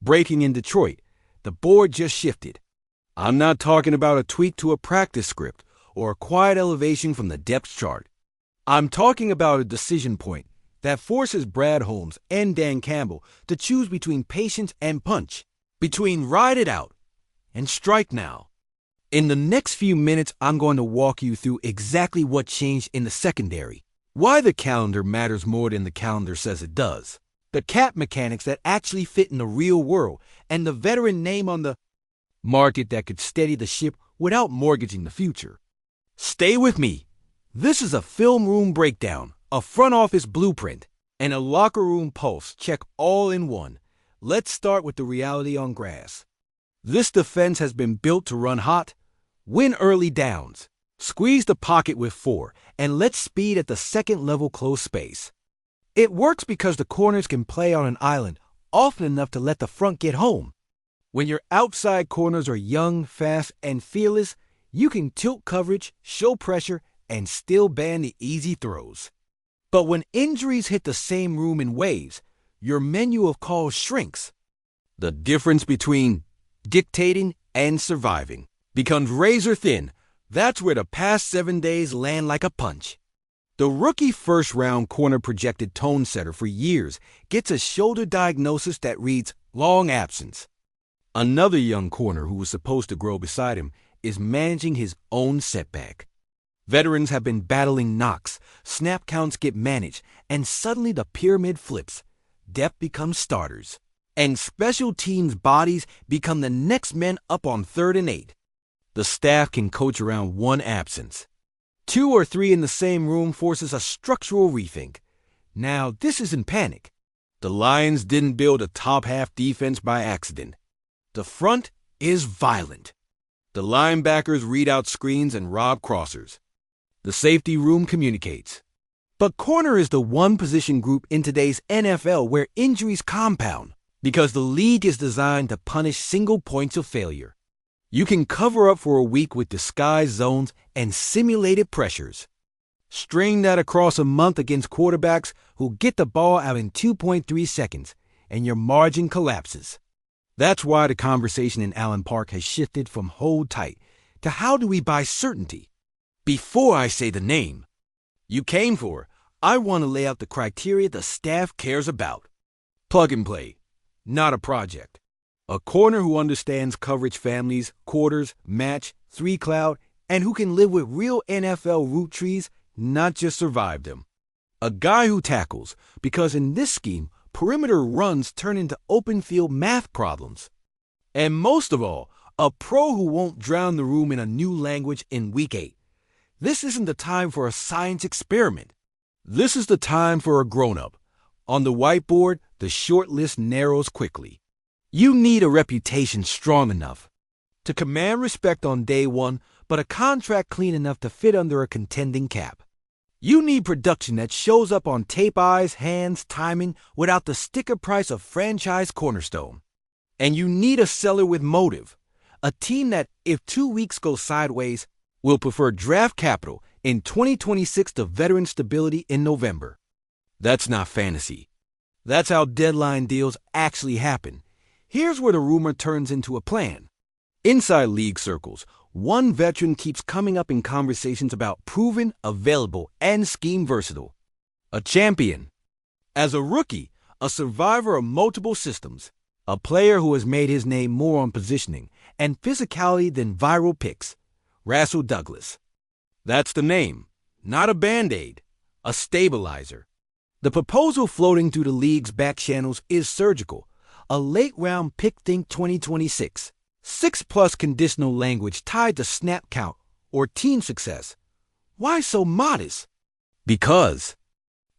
Breaking in Detroit, the board just shifted. I'm not talking about a tweak to a practice script or a quiet elevation from the depth chart. I'm talking about a decision point that forces Brad Holmes and Dan Campbell to choose between patience and punch, between ride it out and strike now. In the next few minutes, I'm going to walk you through exactly what changed in the secondary, why the calendar matters more than the calendar says it does, the cap mechanics that actually fit in the real world, and the veteran name on the market that could steady the ship without mortgaging the future. Stay with me. This is a film room breakdown, a front office blueprint, and a locker room pulse check all in one. Let's start with the reality on grass. This defense has been built to run hot, win early downs, squeeze the pocket with 4, and let speed at the second level close space. It works because the corners can play on an island often enough to let the front get home. When your outside corners are young, fast, and fearless, you can tilt coverage, show pressure, and still ban the easy throws. But when injuries hit the same room in waves, your menu of calls shrinks. The difference between dictating and surviving becomes razor thin. That's where the past 7 days land like a punch. The rookie first-round corner projected tone setter for years gets a shoulder diagnosis that reads long absence. Another young corner who was supposed to grow beside him is managing his own setback. Veterans have been battling knocks, snap counts get managed, and suddenly the pyramid flips. Depth becomes starters, and special teams bodies become the next men up on 3rd and 8. The staff can coach around one absence. 2 or 3 in the same room forces a structural rethink. Now, this isn't panic. The Lions didn't build a top-half defense by accident. The front is violent. The linebackers read out screens and rob crossers. The safety room communicates. But corner is the one position group in today's NFL where injuries compound because the league is designed to punish single points of failure. You can cover up for a week with disguised zones and simulated pressures. String that across a month against quarterbacks who get the ball out in 2.3 seconds, and your margin collapses. That's why the conversation in Allen Park has shifted from hold tight to how do we buy certainty. Before I say the name you came for, I want to lay out the criteria the staff cares about. Plug and play, not a project. A corner who understands coverage families, quarters, match, 3-cloud, and who can live with real NFL root trees, not just survive them. A guy who tackles, because in this scheme, perimeter runs turn into open field math problems. And most of all, a pro who won't drown the room in a new language in week 8. This isn't the time for a science experiment. This is the time for a grown-up. On the whiteboard, the short list narrows quickly. You need a reputation strong enough to command respect on day one, but a contract clean enough to fit under a contending cap. You need production that shows up on tape eyes, hands, timing, without the sticker price of franchise cornerstone. And you need a seller with motive, a team that, if 2 weeks go sideways, will prefer draft capital in 2026 to veteran stability in November. That's not fantasy. That's how deadline deals actually happen. Here's where the rumor turns into a plan. Inside league circles, one veteran keeps coming up in conversations about proven, available, and scheme versatile. A champion. As a rookie, a survivor of multiple systems. A player who has made his name more on positioning and physicality than viral pics. Rasul Douglas. That's the name. Not a Band-Aid. A stabilizer. The proposal floating through the league's back channels is surgical. A late-round pick think 2026. 6+ conditional language tied to snap count or team success. Why so modest? Because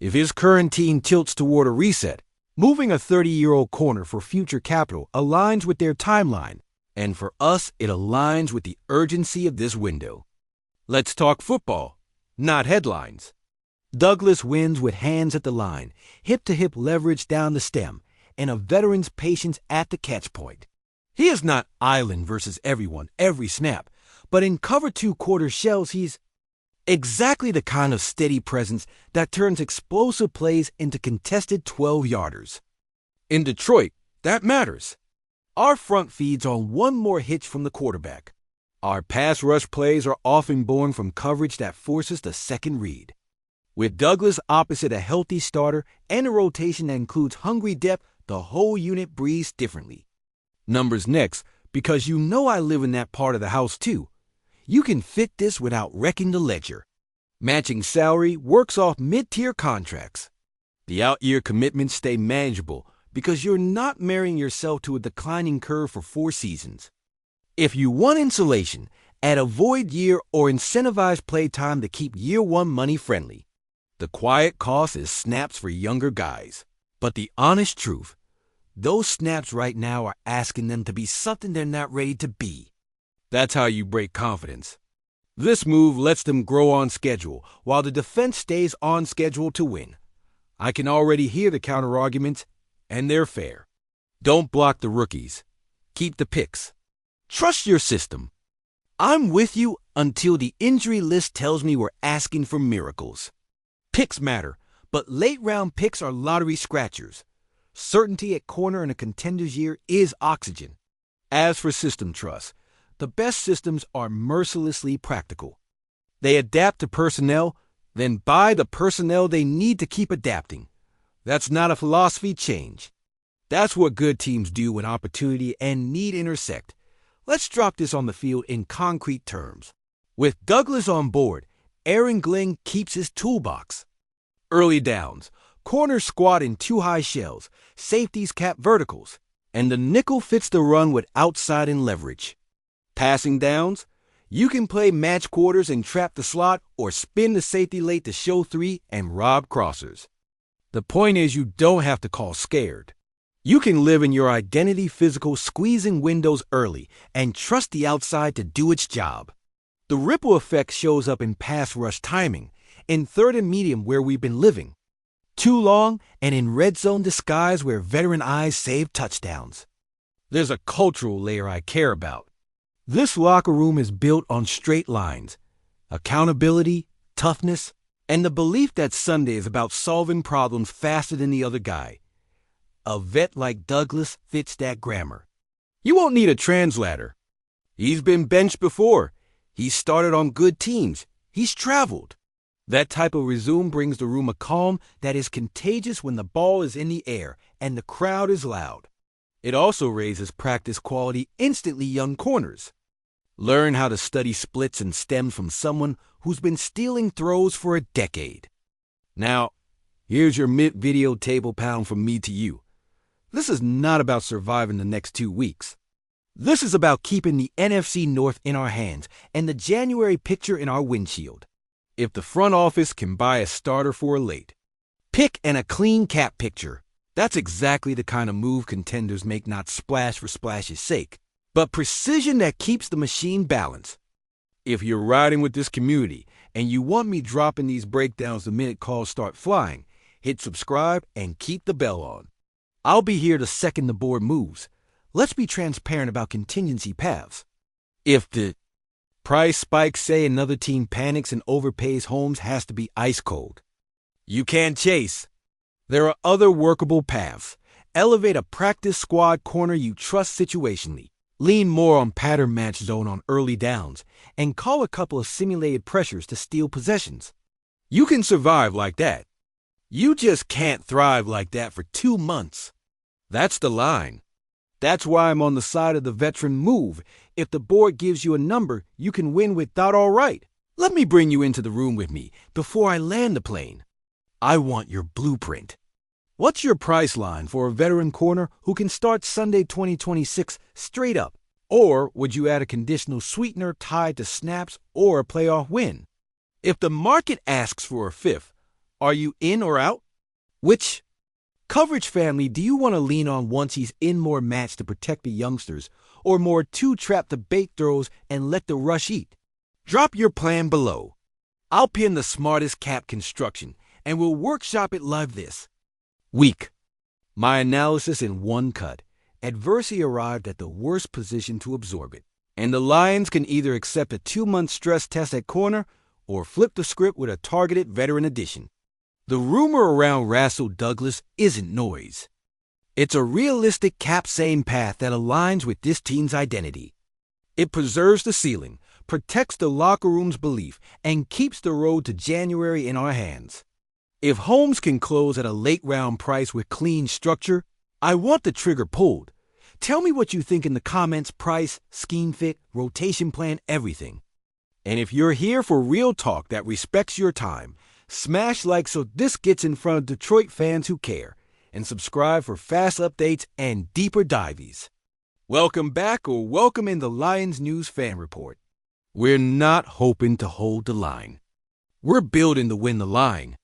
if his current team tilts toward a reset, moving a 30-year-old corner for future capital aligns with their timeline, and for us, it aligns with the urgency of this window. Let's talk football, not headlines. Douglas wins with hands at the line, hip-to-hip leverage down the stem, and a veteran's patience at the catch point. He is not island versus everyone every snap, but in cover 2 quarter shells, he's exactly the kind of steady presence that turns explosive plays into contested 12-yarders. In Detroit, that matters. Our front feeds on one more hitch from the quarterback. Our pass rush plays are often born from coverage that forces the second read. With Douglas opposite a healthy starter and a rotation that includes hungry depth, the whole unit breathes differently. Numbers next, because you know I live in that part of the house too. You can fit this without wrecking the ledger. Matching salary works off mid-tier contracts. The out-year commitments stay manageable because you're not marrying yourself to a declining curve for 4 seasons. If you want insulation, add a void year or incentivize play time to keep year 1 money friendly. The quiet cost is snaps for younger guys. But the honest truth, those snaps right now are asking them to be something they're not ready to be. That's how you break confidence. This move lets them grow on schedule, while the defense stays on schedule to win. I can already hear the counterarguments, and they're fair. Don't block the rookies. Keep the picks. Trust your system. I'm with you until the injury list tells me we're asking for miracles. Picks matter, but late-round picks are lottery scratchers. Certainty at corner in a contender's year is oxygen. As for system trust, the best systems are mercilessly practical. They adapt to personnel, then buy the personnel they need to keep adapting. That's not a philosophy change. That's what good teams do when opportunity and need intersect. Let's drop this on the field in concrete terms. With Douglas on board, Aaron Glenn keeps his toolbox. Early downs, corners squat in 2 high shells, safeties cap verticals, and the nickel fits the run with outside and leverage. Passing downs, you can play match quarters and trap the slot or spin the safety late to show 3 and rob crossers. The point is you don't have to call scared. You can live in your identity physical squeezing windows early and trust the outside to do its job. The ripple effect shows up in pass rush timing, in third and medium where we've been living. Too long, and in red zone disguise where veteran eyes save touchdowns. There's a cultural layer I care about. This locker room is built on straight lines, accountability, toughness, and the belief that Sunday is about solving problems faster than the other guy. A vet like Douglas fits that grammar. You won't need a translator. He's been benched before. He's started on good teams. He's traveled. That type of resume brings the room a calm that is contagious when the ball is in the air and the crowd is loud. It also raises practice quality instantly young corners. Learn how to study splits and stems from someone who's been stealing throws for a decade. Now, here's your mid-video table pound from me to you. This is not about surviving the next 2 weeks. This is about keeping the NFC North in our hands and the January picture in our windshield. If the front office can buy a starter for a late pick and a clean cap picture, that's exactly the kind of move contenders make, not splash for splash's sake, but precision that keeps the machine balanced. If you're riding with this community and you want me dropping these breakdowns the minute calls start flying, hit subscribe and keep the bell on. I'll be here to second the board moves. Let's be transparent about contingency paths. If the price spikes, say another team panics and overpays, Holmes has to be ice cold. You can't chase. There are other workable paths. Elevate a practice squad corner you trust situationally. Lean more on pattern match zone on early downs, and call a couple of simulated pressures to steal possessions. You can survive like that. You just can't thrive like that for 2 months. That's the line. That's why I'm on the side of the veteran move. If the board gives you a number you can win with, all right. Let me bring you into the room with me before I land the plane. I want your blueprint. What's your price line for a veteran corner who can start Sunday 2026 straight up? Or would you add a conditional sweetener tied to snaps or a playoff win? If the market asks for a fifth, are you in or out? Which coverage family do you want to lean on once he's in more match to protect the youngsters, or more two-trap the bait throws and let the rush eat? Drop your plan below. I'll pin the smartest cap construction, and we'll workshop it live this week. My analysis in one cut. Adversity arrived at the worst position to absorb it, and the Lions can either accept a 2-month stress test at corner or flip the script with a targeted veteran addition. The rumor around Rasul Douglas isn't noise. It's a realistic capsane path that aligns with this team's identity. It preserves the ceiling, protects the locker room's belief, and keeps the road to January in our hands. If Holmes can close at a late round price with clean structure, I want the trigger pulled. Tell me what you think in the comments: price, scheme fit, rotation plan, everything. And if you're here for real talk that respects your time, smash like so this gets in front of Detroit fans who care, and subscribe for fast updates and deeper dives. Welcome back, or welcome in the Lions News Fan Report. We're not hoping to hold the line. We're building to win the line.